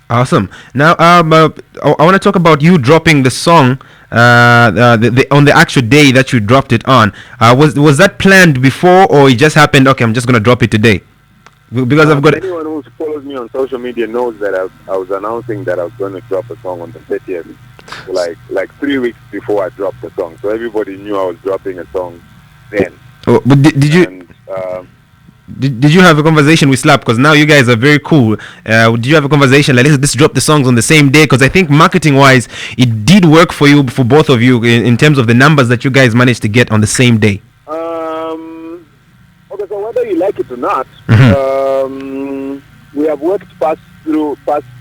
Awesome. Now, I want to talk about you dropping the song on the actual day that you dropped it on. Was that planned before, or it just happened? Okay, I'm just gonna drop it today because I've got. Anyone who follows me on social media knows that I was announcing that I was going to drop a song on the 30th, like 3 weeks before I dropped the song. So everybody knew I was dropping a song then. Oh, but did you? And Did you have a conversation with Slap? Because now you guys are very cool. Did you have a conversation like let's drop the songs on the same day? Because I think marketing wise, it did work for you, for both of you, in terms of the numbers that you guys managed to get on the same day. okay, so whether you like it or not, we have worked past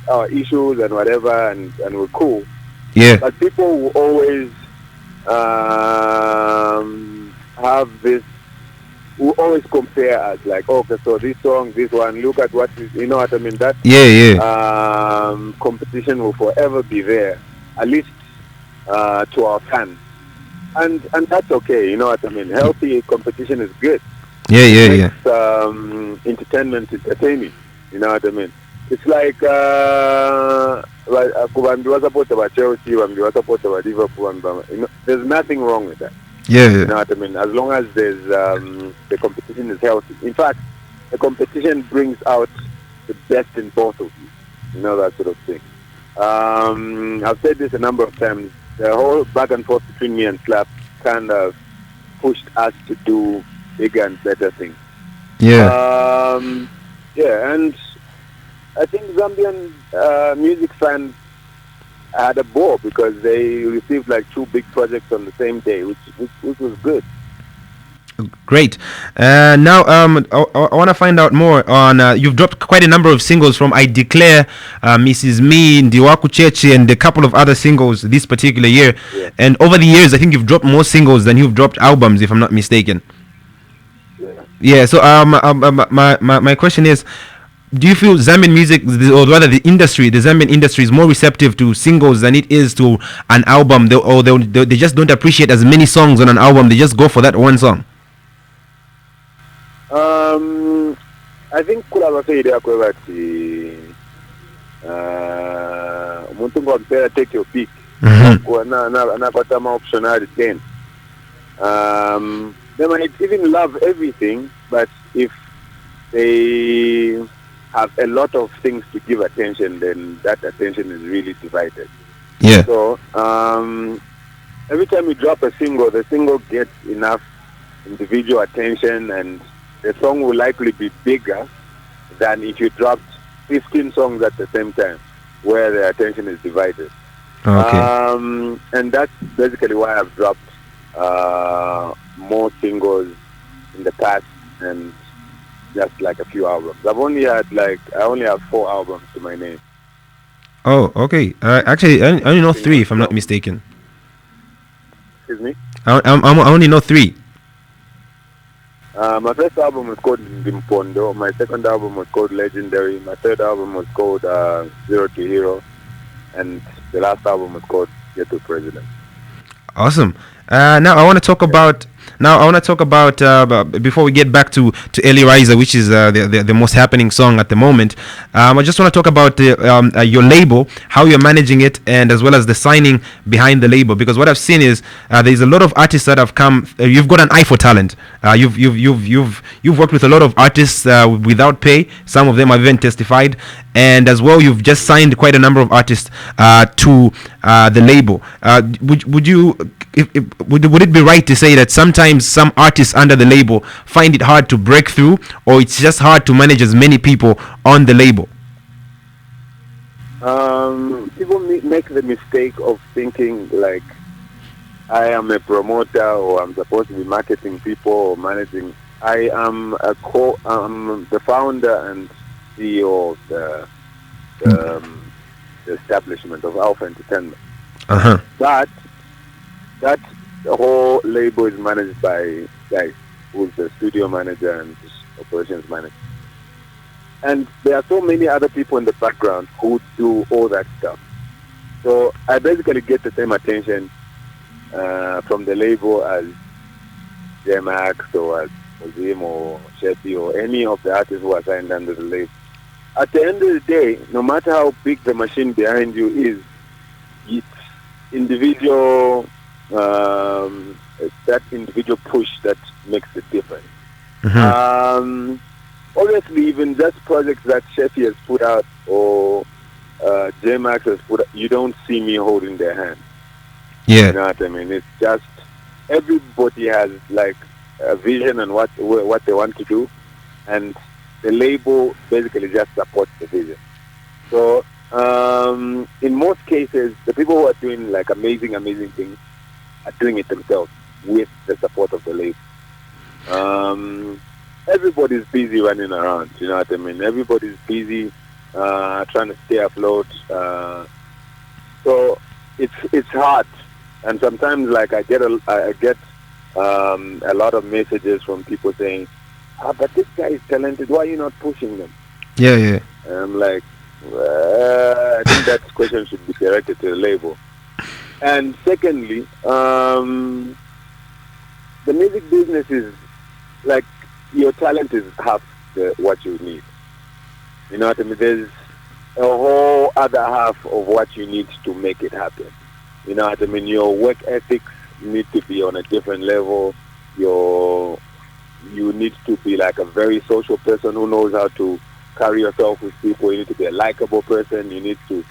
our issues and whatever, and we're cool. Yeah. But people will always have this. We always compare us, like, okay, so this song, this one, look at what is, you know what I mean? That competition will forever be there, at least to our fans, and that's okay, you know what I mean? Healthy competition is good. Yeah. Makes, entertainment entertaining, you know what I mean? It's like Kubambiwa support about Chelsea, Kubambiwa support about Liverpool, you know, there's nothing wrong with that. Yeah. You know what I mean? As long as there's the competition is healthy. In fact, the competition brings out the best in both of you. You know, that sort of thing. I've said this a number of times. The whole back and forth between me and Slap kind of pushed us to do bigger and better things. Yeah. Yeah, and I think Zambian music fans had a ball because they received like 2 big projects on the same day, which was good. Great. Now, I want to find out more on. You've dropped quite a number of singles from "I Declare," "Mrs. Me," Ndiwaku Chechi, and a couple of other singles this particular year. Yeah. And over the years, I think you've dropped more singles than you've dropped albums, if I'm not mistaken. Yeah. So, my question is, do you feel Zambian music, or rather the Zambian industry, is more receptive to singles than it is to an album? They just don't appreciate as many songs on an album. They just go for that one song. I think kulabafeire akweba ati umuntu ngomphela take your pick. Anapata ma optional 10. They might even love everything, but if they have a lot of things to give attention, then that attention is really divided. Yeah. So every time you drop a single, the single gets enough individual attention, and the song will likely be bigger than if you dropped 15 songs at the same time, where the attention is divided. Okay. And that's basically why I've dropped more singles in the past and just like a few albums. I only have 4 albums to my name. Oh, okay. Actually, I only know 3, if I'm not mistaken. Excuse me? I only know 3. My first album was called Ndimpondo. My second album was called Legendary. My third album was called Zero to Hero. And the last album was called Get to President. Awesome. Now I want to talk about. Before we get back to Eli Riser, which is the most happening song at the moment. I just want to talk about your label, how you're managing it, and as well as the signing behind the label. Because what I've seen is there's a lot of artists that have come. You've got an eye for talent. You've worked with a lot of artists without pay. Some of them have even testified, and as well you've just signed quite a number of artists to the label. Would it be right to say that sometimes some artists under the label find it hard to break through, or it's just hard to manage as many people on the label? People make the mistake of thinking like I am a promoter or I'm supposed to be marketing people or managing. I am the founder and CEO of the establishment of Alpha Entertainment. But that the whole label is managed by guys who's the studio manager and operations manager. And there are so many other people in the background who do all that stuff. So I basically get the same attention from the label as J-Max or as Ozim or Sheppy or any of the artists who are signed under the label. at the end of the day, no matter how big the machine behind you is, it's individual, that individual push that makes the difference. Obviously, even just projects that Sheffy has put out or J-Max has put out, you don't see me holding their hand. Yeah. You know what I mean? It's just everybody has like a vision and what they want to do, and the label basically just supports the vision. So in most cases, the people who are doing like amazing things are doing it themselves with the support of the label. Everybody's busy running around, you know what I mean? Everybody's busy trying to stay afloat. So it's hard, and sometimes like I get a lot of messages from people saying, but this guy is talented, why are you not pushing them? Yeah. And I'm like, I think that question should be directed to the label. And secondly, the music business is like, your talent is half what you need. You know what I mean? There's a whole other half of what you need to make it happen. You know what I mean? Your work ethics need to be on a different level. You need to be like a very social person who knows how to carry yourself with people. You need to be a likable person. You need to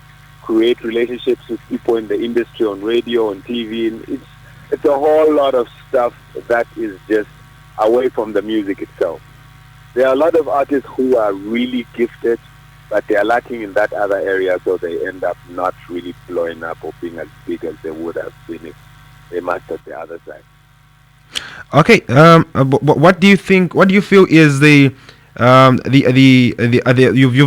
create relationships with people in the industry, on radio, on TV. It's a whole lot of stuff that is just away from the music itself. There are a lot of artists who are really gifted, but they are lacking in that other area, so they end up not really blowing up or being as big as they would have been if they mastered the other side. Okay. What do you think? What do you feel is you've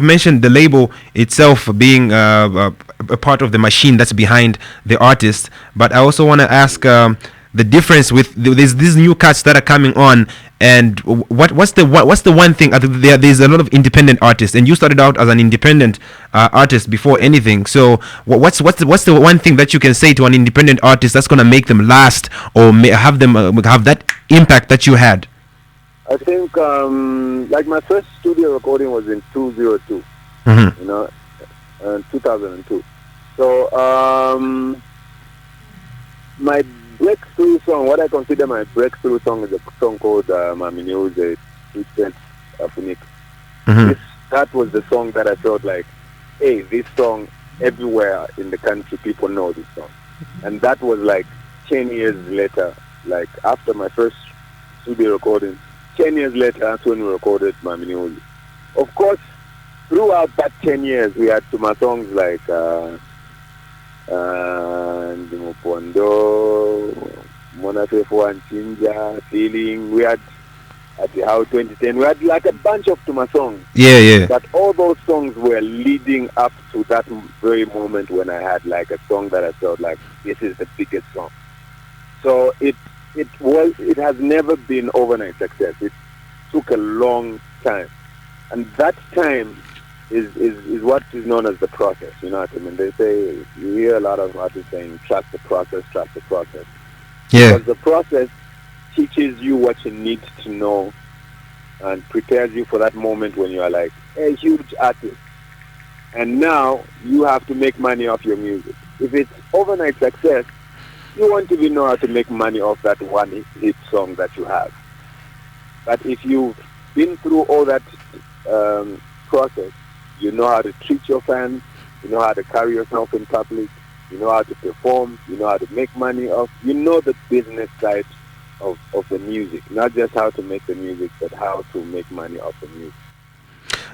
mentioned the label itself being a part of the machine that's behind the artist, but I also want to ask the difference with these new cuts that are coming on, and what's the one thing? There's a lot of independent artists, and you started out as an independent artist before anything. So what's the one thing that you can say to an independent artist that's gonna make them last or have them have that impact that you had? I think like my first studio recording was in 2002. Mm-hmm. You know, 2002. So my breakthrough song, what I consider my breakthrough song, is a song called Maminiuze, Phoenix. That was the song that I felt like, hey, this song, everywhere in the country, people know this song. And that was like 10 years later, like after my first studio recording, 10 years later, that's when we recorded Maminiuze. Of course, throughout that 10 years, we had some songs like Ndimopondo, Monafefo and Chinja, Feeling. We had at the How 2010, we had like a bunch of Tuma songs. Yeah. But all those songs were leading up to that very moment when I had like a song that I felt like this is the biggest song. So it has never been overnight success. It took a long time, and that time is what is known as the process. You know what I mean? They say, you hear a lot of artists saying, trust the process. Yeah. Because the process teaches you what you need to know and prepares you for that moment when you are like a huge artist, and now you have to make money off your music. If it's overnight success, you won't even know how to make money off that one hit song that you have. But if you've been through all that process, you know how to treat your fans, you know how to carry yourself in public, you know how to perform, you know how to make money off, you know the business side of the music, not just how to make the music, but how to make money off the music.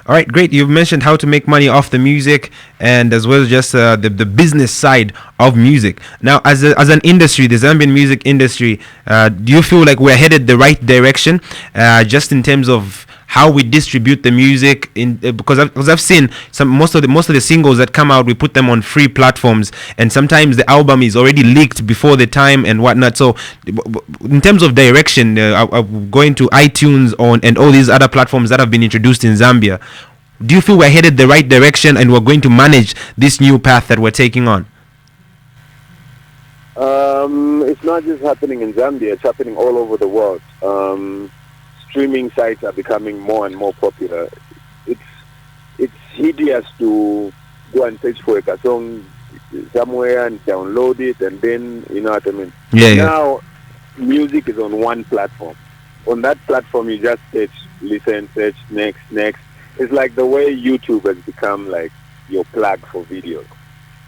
All right, great. You've mentioned how to make money off the music, and as well as just the business side of music. Now, as an industry, the Zambian music industry, do you feel like we're headed the right direction, just in terms of how we distribute the music? Because I've seen most of the singles that come out, we put them on free platforms, and sometimes the album is already leaked before the time and whatnot. So, in terms of direction, going to iTunes and all these other platforms that have been introduced in Zambia, do you feel we're headed the right direction and we're going to manage this new path that we're taking on? It's not just happening in Zambia; it's happening all over the world. Streaming sites are becoming more and more popular. It's hideous to go and search for a song somewhere and download it, and then, you know what I mean? Yeah. Now, music is on one platform. On that platform, you just search, listen, search, next. It's like the way YouTube has become like your plug for videos.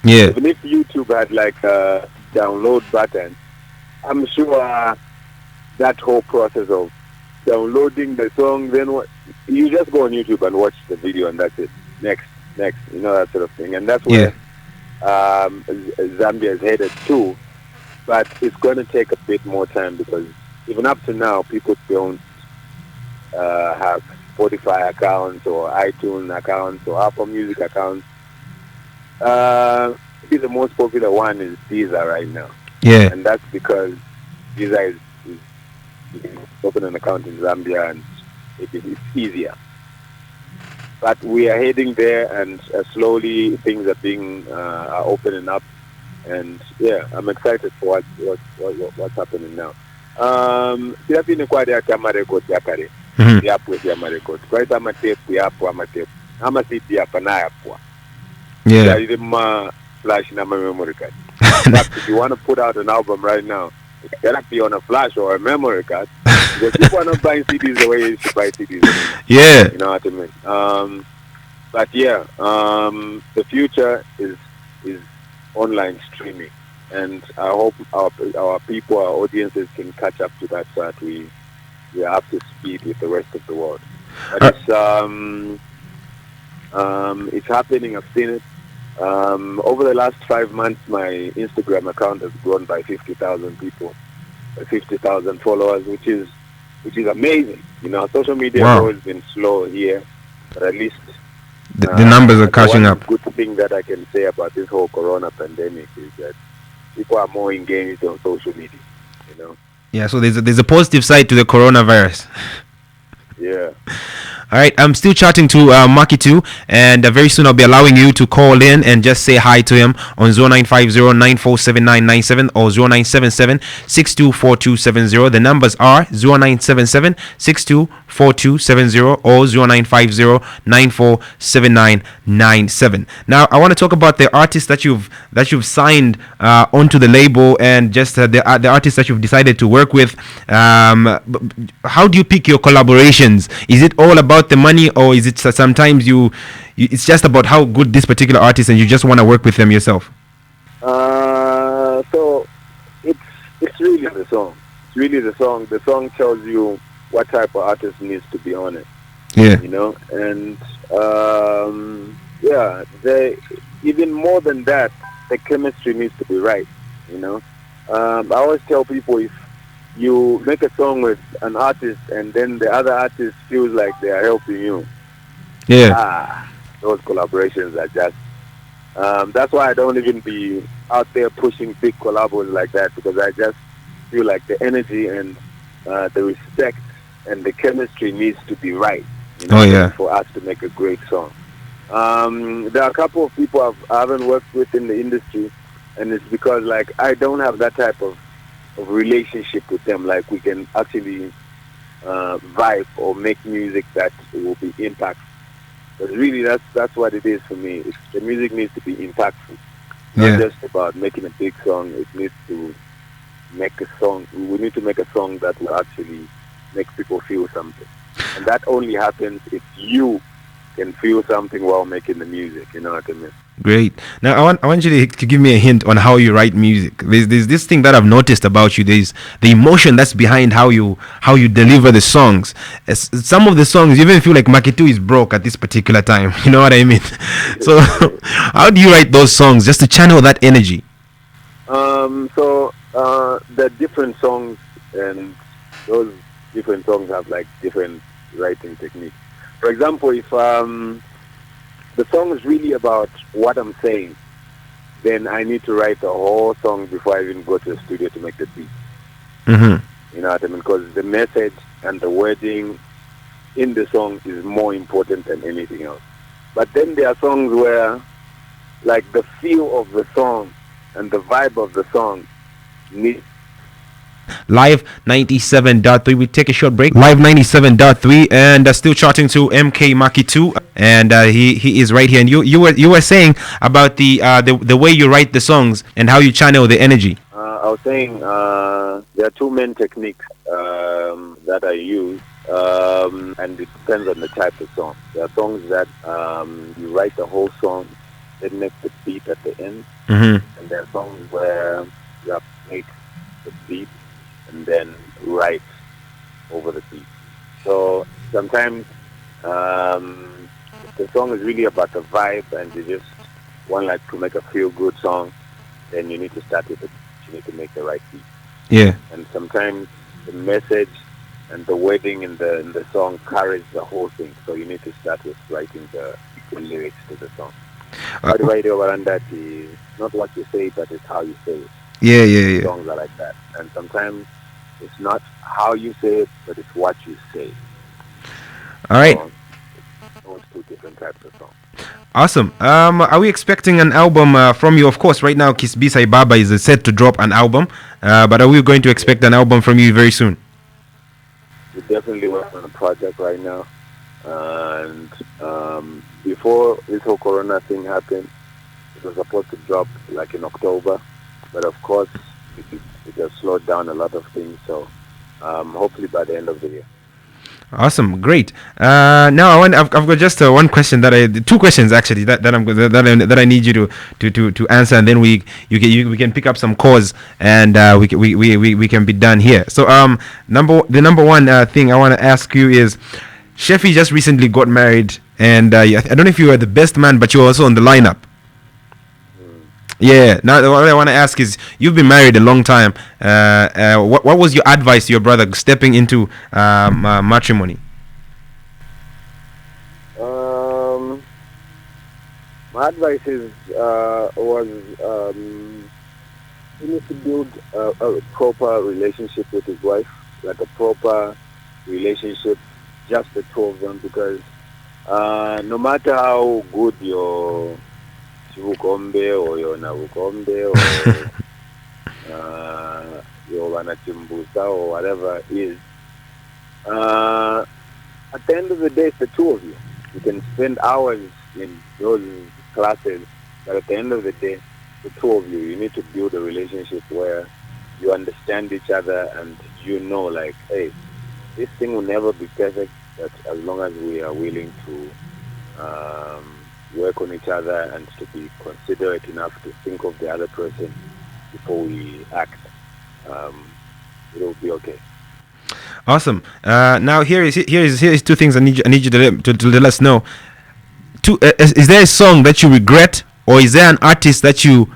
Yeah. Even if YouTube had like a download button, I'm sure that whole process of downloading the song, then you just go on YouTube and watch the video, and that's it. Next, you know, that sort of thing. And that's where Zambia is headed to. But it's going to take a bit more time, because even up to now, people don't have Spotify accounts or iTunes accounts or Apple Music accounts. I think the most popular one is Deezer right now. Yeah. And that's because Deezer is you can open an account in Zambia, and it's easier. But we are heading there, and slowly things are opening up. And yeah, I'm excited for what's happening now. Sirapine kwa dia kama record yakare. Yapo dia record. Kwa ita tape yapo tape. Ama CD hapa na yapo. Yeah. Ile ma flash na memory card. But if you want to put out an album right now, it cannot be on a flash or a memory card, because people are not buying CDs the way you should buy CDs anymore. Yeah. You know what I mean? But yeah, the future is online streaming, and I hope our people, our audiences, can catch up to that, so that we are up to speed with the rest of the world. But it's happening. I've seen it. Over the last 5 months, my Instagram account has grown by 50,000 people, 50,000 followers, which is amazing. You know, social media has always been slow here, but at least the numbers are catching up. Good thing that I can say about this whole corona pandemic is that people are more engaged on social media. You know. Yeah. So there's a positive side to the coronavirus. Yeah. All right, I'm still chatting to Macky too, and very soon I'll be allowing you to call in and just say hi to him on 0950-947997 or 0977-624270. The numbers are 0977-624270 or 0950-947997. Now, I want to talk about the artists that you've signed onto the label, and just the artists that you've decided to work with. How do you pick your collaborations? Is it all about the money, or is it sometimes it's just about how good this particular artist and you just want to work with them yourself? So it's really the song. It's really the song. The song tells you what type of artist needs to be on it. Yeah. You know, and even more than that, the chemistry needs to be right. You know, I always tell people, if you make a song with an artist and then the other artist feels like they are helping you, those collaborations are just that's why I don't even be out there pushing big collabos like that, because I just feel like the energy and the respect and the chemistry needs to be right, you know, for us to make a great song. There are a couple of people I haven't worked with in the industry, and it's because like I don't have that type of relationship with them. Like we can actually vibe or make music that will be impactful. But really, that's what it is for me. The music needs to be impactful, not just about making a big song. It needs to make a song. We need to make a song that will actually make people feel something, and that only happens if you can feel something while making the music. You know what I mean? Great. Now I want you to give me a hint on how you write music. There's this thing that I've noticed about you. There's the emotion that's behind how you deliver the songs. Some of the songs you even feel like Macky is broke at this particular time. You know what I mean? So how do you write those songs just to channel that energy? So the different songs, and those different songs have like different writing techniques. For example, if the song is really about what I'm saying, then I need to write the whole song before I even go to the studio to make the beat. Mm-hmm. You know what I mean? Because the message and the wording in the song is more important than anything else. But then there are songs where, like, the feel of the song and the vibe of the song needs. Live 97.3. We take a short break. Live 97.3, and still chatting to MK Macky 2. and he is right here. And you were saying about the way you write the songs and how you channel the energy. I was saying there are two main techniques that I use, and it depends on the type of song. There are songs that you write the whole song, then make the beat at the end, and there are songs where you have to make the beat and then write over the beat. So sometimes if the song is really about the vibe and you just want like to make a feel good song, then you need to start with it. You need to make the right beat. Yeah. And sometimes the message and the wording in the song carries the whole thing. So you need to start with writing the lyrics to the song. How do I do around that is not what you say, but it's how you say it. Yeah. Songs are like that. And sometimes it's not how you say it, but it's what you say. All right. So, those two different types of songs. Awesome. Are we expecting an album from you? Of course, right now Kisbisa Baba is set to drop an album, but are we going to expect an album from you very soon? We're definitely working on a project right now. And before this whole corona thing happened, it was supposed to drop like in October. But of course, it just slowed down a lot of things. So hopefully by the end of the year. Awesome, great. Now I've got just one question two questions actually that I need you to answer, and then we can pick up some calls and we can be done here. So the number one thing I want to ask you is, Sheffy just recently got married, and I don't know if you were the best man, but you were also on the lineup. Yeah. Now, what I want to ask is, you've been married a long time. What was your advice to your brother stepping into matrimony? My advice was he needs to build a proper relationship with his wife, like a proper relationship, just the two of them, because no matter how good your Chivukombe or your Navukombe or your Wanachimbusa or whatever is, at the end of the day, it's the two of you. You can spend hours in those classes, but at the end of the day, the two of you, you need to build a relationship where you understand each other and you know, like, hey, this thing will never be perfect, but as long as we are willing to work on each other and to be considerate enough to think of the other person before we act, it'll be okay. Awesome. Now here is two things I need you to let us know. Is there a song that you regret, or is there an artist that you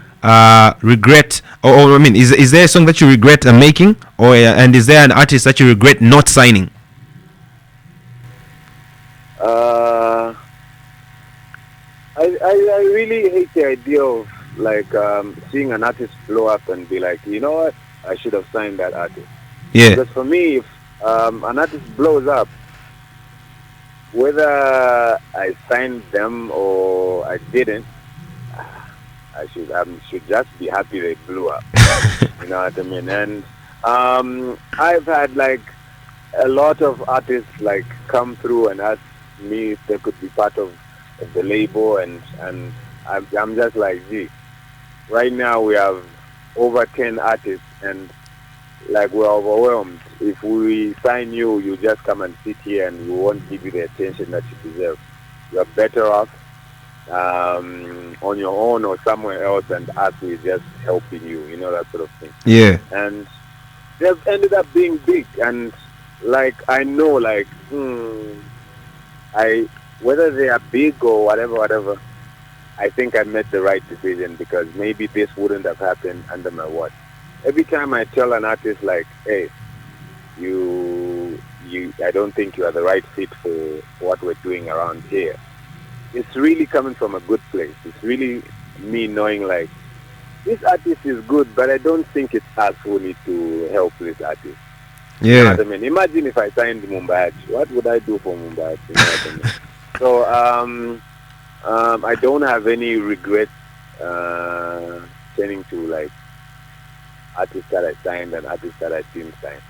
regret, or I mean, is there a song that you regret making, or and is there an artist that you regret not signing? I really hate the idea of like seeing an artist blow up and be like, you know what, I should have signed that artist. Yeah. Because for me, if an artist blows up, whether I signed them or I didn't, I should just be happy they blew up. You know what I mean? And I've had like a lot of artists like come through and ask me if they could be part of the label, and I'm just like, gee, right now we have over 10 artists and like we're overwhelmed. If we sign you, you just come and sit here and we won't give you the attention that you deserve. You're better off on your own or somewhere else, and us, we're just helping you, you know, that sort of thing. Yeah. And they've ended up being big, and like I know, like whether they are big or whatever, I think I made the right decision, because maybe this wouldn't have happened under my watch. Every time I tell an artist like, hey, I don't think you are the right fit for what we're doing around here, it's really coming from a good place. It's really me knowing like, this artist is good, but I don't think it's us who need to help this artist. Yeah. You know what I mean? Imagine if I signed Mumbayachi. What would I do for Mumbayachi? You know what I mean? So I don't have any regret turning to like artists that I signed and artists that I didn't sign.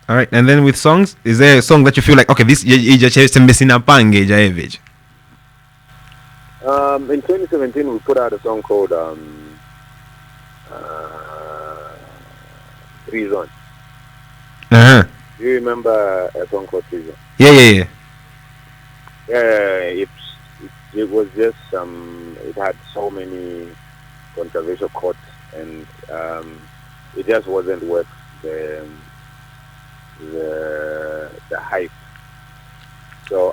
All right, and then with songs, is there a song that you feel like, okay, this you just missing a pange, Jaevich? In 2017, we put out a song called Treason. Uh huh. Do you remember a song called Treason? Yeah. Yeah, it was just it had so many controversial quotes, and it just wasn't worth the hype. So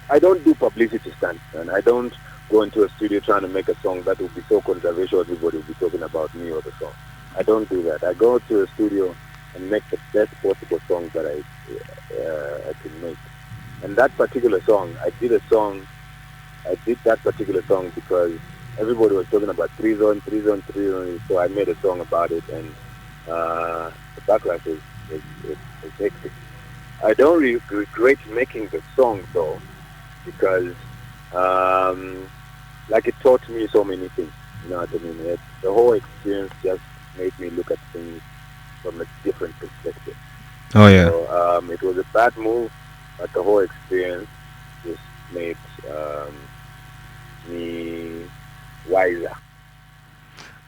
I don't do publicity stunts, and I don't go into a studio trying to make a song that will be so controversial everybody will be talking about me or the song. I don't do that. I go to a studio and make the best possible songs that I can make. And that particular song, I did that particular song because everybody was talking about treason, so I made a song about it, and the backlash is hectic. I don't regret making the song though, because like it taught me so many things. You know what I mean? The whole experience just made me look at things from a different perspective. Oh yeah. So it was a bad move, but the whole experience just made me wiser.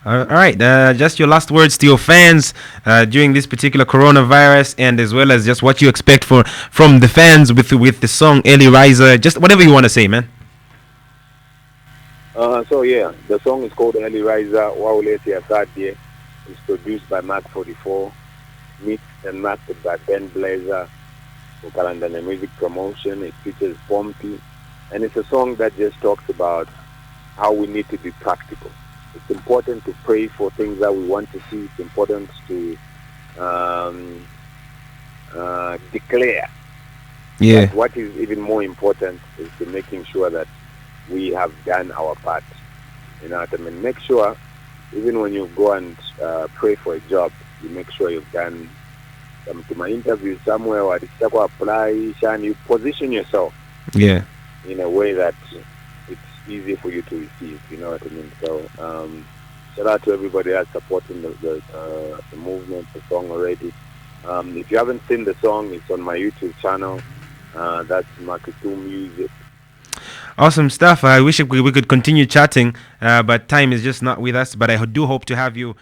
All right. Just your last words to your fans during this particular coronavirus, and as well as just what you expect from the fans with the song Early Riser. Just whatever you want to say, man. So yeah, the song is called Early Riser. Wauleti Asadie. It's produced by Mac 44, mixed and mastered by Ben Blazer for Kalandana Music Promotion. It features Pompi, and it's a song that just talks about how we need to be practical. It's important to pray for things that we want to see. It's important to declare. Yeah. But what is even more important is to making sure that we have done our part. You know what I mean? Make sure, even when you go and pray for a job, you make sure you've done some interview somewhere or apply, and you position yourself in a way that it's easy for you to receive. You know what I mean? So shout out to everybody that's supporting the movement, the song already. If you haven't seen the song, it's on my YouTube channel. That's Macky Music. Awesome stuff. I wish we could continue chatting, but time is just not with us. But I do hope to have you